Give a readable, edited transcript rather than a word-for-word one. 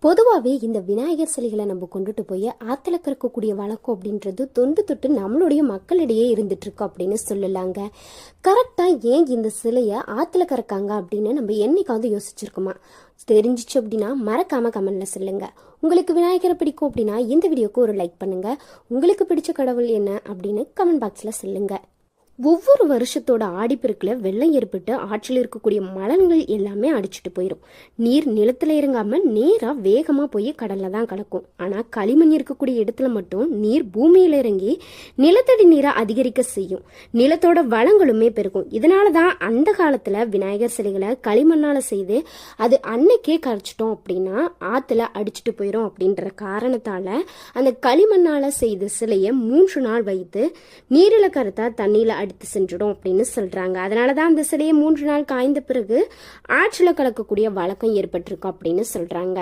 பொதுவாகவே இந்த விநாயகர் சிலைகளை நம்ம கொண்டுட்டு போய் ஆற்றுல கறக்கக்கூடிய வழக்கம் அப்படின்றது தொன்று தொட்டு நம்மளுடைய மக்களிடையே இருந்துட்டு இருக்கு அப்படின்னு சொல்லலாங்க. கரெக்டாக ஏன் இந்த சிலையை ஆற்றுல கறக்காங்க அப்படின்னு நம்ம என்னைக்காவது யோசிச்சிருக்கோமா? தெரிஞ்சிச்சு அப்படின்னா மறக்காம கமெண்ட்ல சொல்லுங்க. உங்களுக்கு விநாயகரை பிடிக்கும் அப்படின்னா இந்த வீடியோக்கு ஒரு லைக் பண்ணுங்க. உங்களுக்கு பிடிச்ச கடவுள் என்ன அப்படின்னு கமெண்ட் பாக்ஸ்ல சொல்லுங்க. ஒவ்வொரு வருஷத்தோட ஆடிப்பெருக்கில் வெள்ளம் ஏற்பட்டு ஆற்றில் இருக்கக்கூடிய மணல்கள் எல்லாமே அடிச்சுட்டு போயிடும். நீர் நிலத்துல இறங்காம நேரா வேகமா போய் கடல்ல தான் கலக்கும். ஆனா களிமண் இருக்கக்கூடிய இடத்துல மட்டும் நீர் பூமியில இறங்கி நிலத்தடி நீரை அதிகரிக்க செய்யும். நிலத்தோட வளங்களுமே பெருகும். இதனாலதான் அந்த காலத்துல விநாயகர் சிலைகளை களிமண்ணால செய்து அது அன்னைக்கே கரைச்சிட்டோம் அப்படின்னா ஆத்துல அடிச்சுட்டு போயிடும் அப்படின்ற காரணத்தால அந்த களிமண்ணால செய்த சிலையை 3 நாள் வைத்து நீரில கருத்தா தண்ணியில அடித்து சென்றுடும் அப்படின்னு சொல்றாங்க. அதனாலதான் அந்த சிலையை 3 நாள் காய்ந்த பிறகு ஆற்றில கலக்கக்கூடிய வழக்கம் ஏற்பட்டிருக்கு அப்படின்னு சொல்றாங்க.